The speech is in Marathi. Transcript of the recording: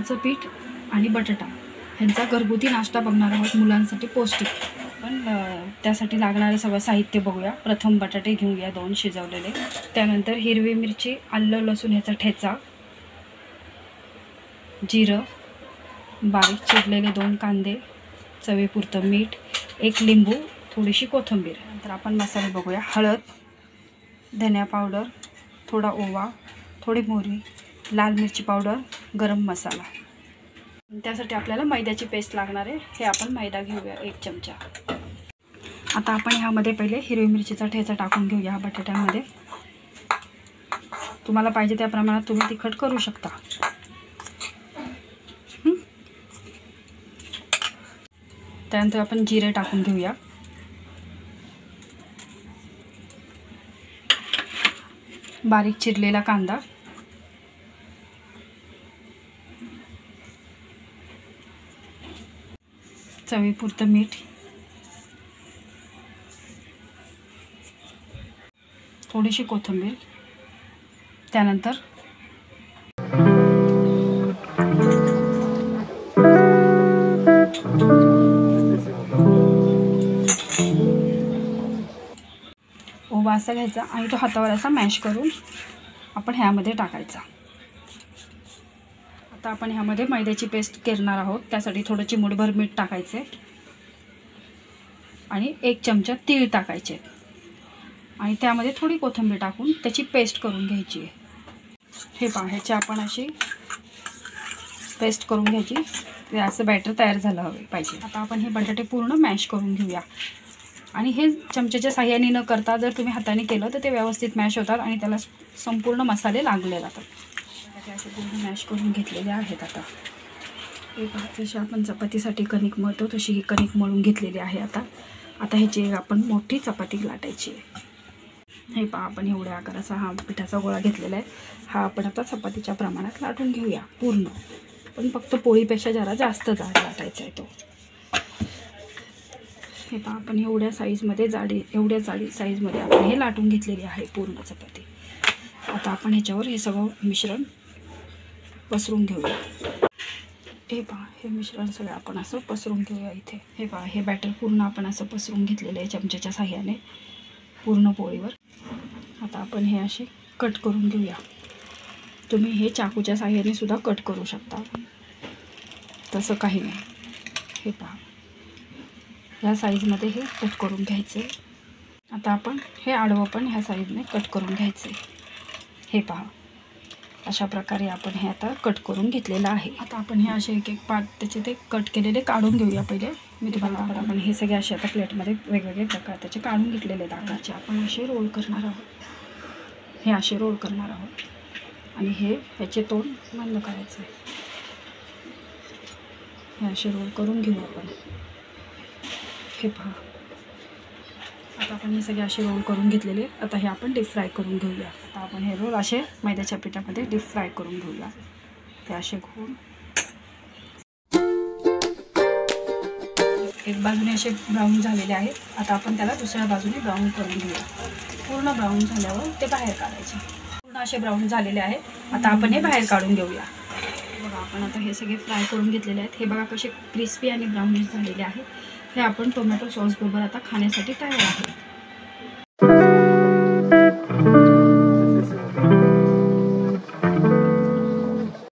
गव्हाचं पीठ आणि बटाटा ह्यांचा घरगुती नाश्ता बघणार आहोत, मुलांसाठी पौष्टिक. पण त्यासाठी लागणारं सगळं साहित्य बघूया. प्रथम बटाटे घेऊया 2 शिजवलेले, त्यानंतर हिरवी मिरची, आलं लसूण ह्याचा ठेचा, जिरं, बारीक चिरलेले 2 कांदे, चवीपुरतं मीठ, 1 लिंबू, थोडीशी कोथिंबीर. नंतर आपण मसाले बघूया. हळद, धनिया पावडर, थोडा ओवा, थोडी मोहरी, लाल मिरची पावडर, गरम मसाला. त्यासाठी आपल्याला मैद्याची पेस्ट लागणार आहे. हे आपण मैदा घेऊया 1 चमचा. आता आपण ह्यामध्ये पहिले हिरवी मिरचीचा ठेचा टाकून घेऊया ह्या बटाट्यामध्ये. तुम्हाला पाहिजे त्या प्रमाणात तुम्ही तिखट करू शकता. त्यानंतर आपण जिरे टाकून घेऊया. बारीक चिरलेला कांदा, चवीपुरतं मीठ, थोडीशी कोथिंबीर, त्यानंतर ओवा असा घ्यायचा आणि तो हातावर असा मॅश करून आपण ह्यामध्ये टाकायचा. आता आपण ह्यामध्ये मैद्याची पेस्ट करणार आहोत. त्यासाठी थोडं चिमूटभर मीठ टाकायचे आणि 1 चमचा तीळ टाकायचे आणि त्यामध्ये थोडी कोथिंबीर टाकून त्याची पेस्ट करून घ्यायची आहे. हे पहा, ह्याची आपण अशी पेस्ट करून घ्यायची. ते असं बॅटर तयार झालं हवे पाहिजे. आता आपण हे बटाटे पूर्ण मॅश करून घेऊया आणि हे चमच्याच्या साह्याने न करता जर तुम्ही हाताने केलं तर ते व्यवस्थित मॅश होतात आणि त्याला संपूर्ण मसाले लागले जातात. ते असे पूर्ण मॅश करून घेतलेले आहेत. आता हे पहा, जशी आपण चपातीसाठी कणिक मळतो तशी ही कणिक मळून घेतलेली आहे. आता ह्याची आपण मोठी चपाती लाटायची आहे. हे पहा, आपण एवढ्या आकाराचा हा पिठाचा गोळा घेतलेला आहे. हा आपण आता चपातीच्या प्रमाणात लाटून घेऊया पूर्ण. पण फक्त पोळीपेक्षा जरा जास्त जाड लाटायचा आहे तो. हे पहा, आपण एवढ्या साईजमध्ये एवढ्या जाडी साईजमध्ये आपण हे लाटून घेतलेली आहे पूर्ण चपाती. आता आपण ह्याच्यावर हे सगळं मिश्रण पसरून घेऊया. हे पहा, हे मिश्रण सगळं आपण असं पसरून घेऊया इथे. हे पहा, हे बॅटर पूर्ण आपण असं पसरून घेतलेलं आहे चमच्याच्या साह्याने पूर्ण पोळीवर. आता आपण हे असे कट करून घेऊया. तुम्ही हे चाकूच्या साह्याने सुद्धा कट करू शकता, तसं काही नाही. हे पहा, ह्या साईजमध्ये हे कट करून घ्यायचे. आता आपण हे आडवं पण ह्या साईजने कट करून घ्यायचे. हे पहा, अशा प्रकारे आपण हे आता कट करून घेतलेलं आहे. आता आपण हे असे एक पार्ट त्याचे ते कट केलेले काढून घेऊया पहिले. मी तुम्हाला आपण हे सगळे असे आता प्लेटमध्ये वेगवेगळे प्रकार त्याचे काढून घेतलेले दाखवायचे. आपण असे रोल करणार आहोत. हे असे रोल करणार आहोत आणि ह्याचे तोंड बंद करायचं आहे. हे असे रोल करून घेऊ आपण. हे पहा, आता आपण हे सगळे असे रोल करून घेतलेले. आता हे आपण डीप फ्राय करून घेऊया. आता आपण हे रोल असे मैद्याच्या पिठामध्ये डीप फ्राय करून घेऊया. ते असे घेऊन एक बाजूने असे ब्राऊन झालेले आहेत. आता आपण त्याला दुसऱ्या बाजूने ब्राऊन करून घेऊया. पूर्ण ब्राऊन झाल्यावर ते बाहेर काढायचे. पूर्ण असे ब्राऊन झालेले आहेत. आता आपण हे बाहेर काढून घेऊया. बघा, आपण आता हे सगळे फ्राय करून घेतलेले आहेत. हे बघा कसे क्रिस्पी आणि ब्राउनिश झालेले आहेत. हे आपण टोमॅटो सॉस बरोबर आता खाण्यासाठी तयार आहे.